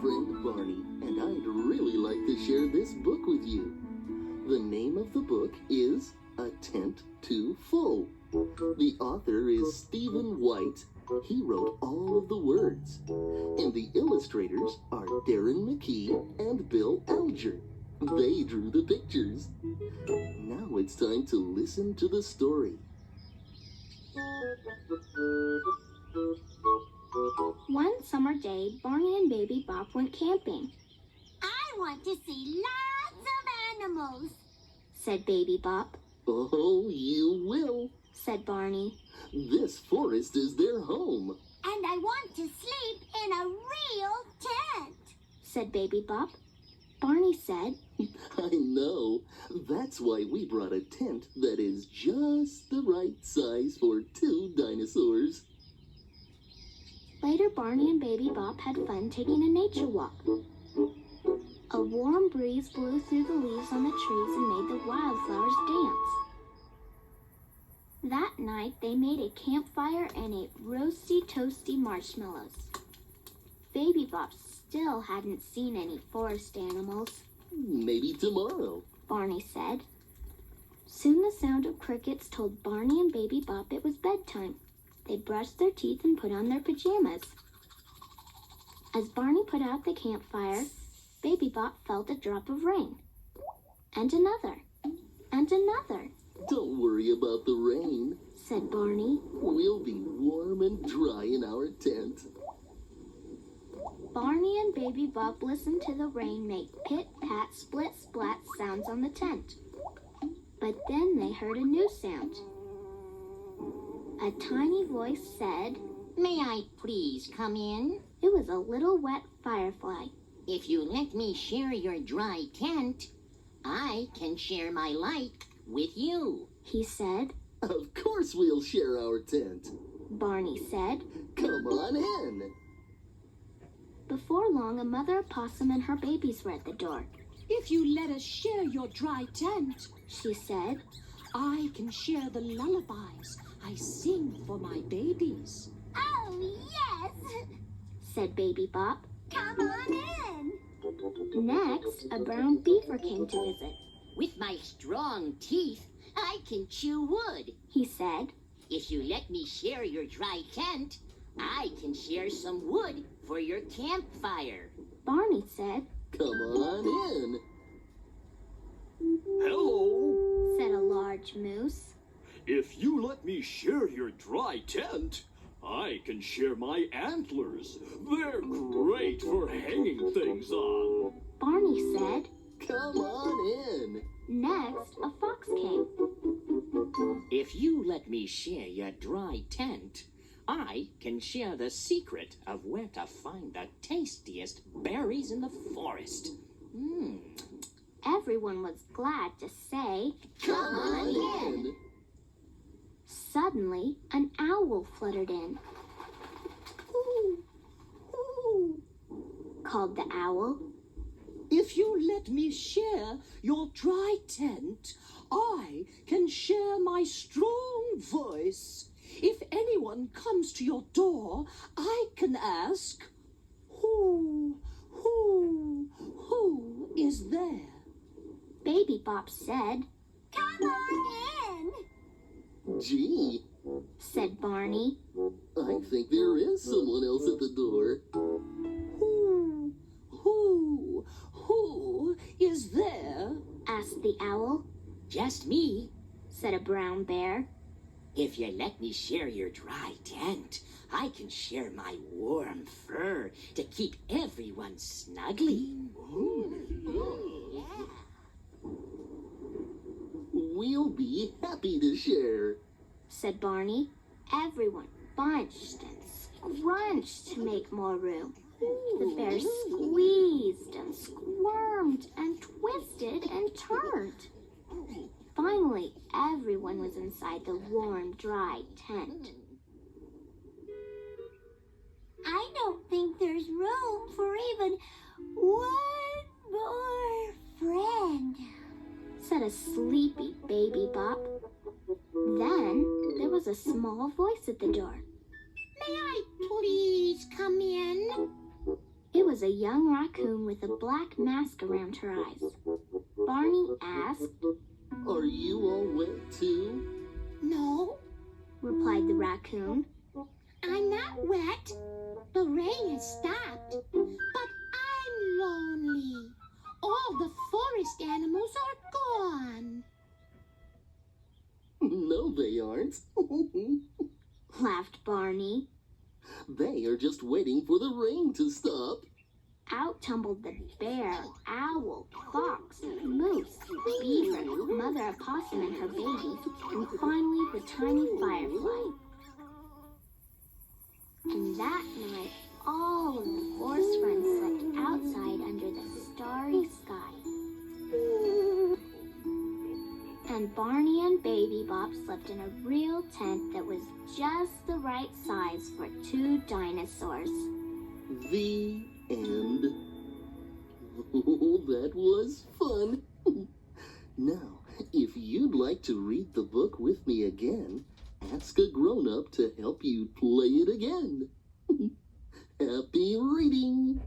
friend Barney, and I'd really like to share this book with you. The name of the book is A Tent Too Full. The author is Stephen White. He wrote all of the words. And the illustrators are Darren McKee and Bill Alger. They drew the pictures. Now it's time to listen to the story. One summer day, Barney and Baby Bop went camping. I want to see lots of animals, said Baby Bop. Oh, you will, said Barney. This forest is their home. And I want to sleep in a real tent, said Baby Bop. Barney said, I know. That's why we brought a tent that is just the right size for 2 dinosaurs. Later, Barney and Baby Bop had fun taking a nature walk. A warm breeze blew through the leaves on the trees and made the wildflowers dance. That night, they made a campfire and ate roasty, toasty marshmallows. Baby Bop still hadn't seen any forest animals. Maybe tomorrow, Barney said. Soon the sound of crickets told Barney and Baby Bop it was bedtime. They brushed their teeth and put on their pajamas. As Barney put out the campfire, Baby Bop felt a drop of rain. And another. And another. Don't worry about the rain, said Barney. We'll be warm and dry in our tent. Barney and Baby Bop listened to the rain make pit-pat, split-splat sounds on the tent. But then they heard a new sound. A tiny voice said, May I please come in? It was a little wet firefly. If you let me share your dry tent, I can share my light with you, he said. Of course we'll share our tent, Barney said. Come on in. Before long, a mother opossum and her babies were at the door. If you let us share your dry tent, she said, I can share the lullabies I sing for my babies. Oh, yes, said Baby Bop. Come on in. Next, a brown beaver came to visit. With my strong teeth, I can chew wood, he said. If you let me share your dry tent, I can share some wood for your campfire. Barney said, Come on in. Hello, said a large moose. if you let me share your dry tent, I can share my antlers. They're great for hanging things on. Barney said. Come on in. Next, a fox came. If you let me share your dry tent, I can share the secret of where to find the tastiest berries in the forest. Everyone was glad to say, Come on in. Suddenly, an owl fluttered in. Ooh, ooh. Called the owl. If you let me share your dry tent, I can share my strong voice. If anyone comes to your door, I can ask, who is there? Baby Bop said, Come on in. Gee, said Barney. I think there is someone else at the door. Who is there? Asked the owl. Just me. Said a brown bear. If you let me share your dry tent, I can share my warm fur to keep everyone snugly. We'll be happy to share, said Barney. Everyone bunched and scrunched to make more room. The bear squeezed and squirmed and twisted and turned. Finally, everyone was inside the warm, dry tent. I don't think there's room for even one more friend, said a sleepy Baby Bop. Then there was a small voice at the door. May I please come in? It was was a young raccoon with a black mask around her eyes. Barney asked, "Are you all wet too?" No, replied the raccoon. I'm not wet. The rain has stopped, but I'm lonely. All the forest animals are gone. No, they aren't. Laughed Barney. They are just waiting for the rain to stop. Out tumbled the bear, owl, fox, moose, beaver, mother opossum and her baby, and finally the tiny firefly. And that night, all of the forest friends slept outside under the starry sky. And Barney and Baby Bop slept in a real tent that was just the right size for 2 dinosaurs. The end. Oh, that was fun. Now, if you'd like to read the book with me again, ask a grown-up to help you play it again. Happy reading!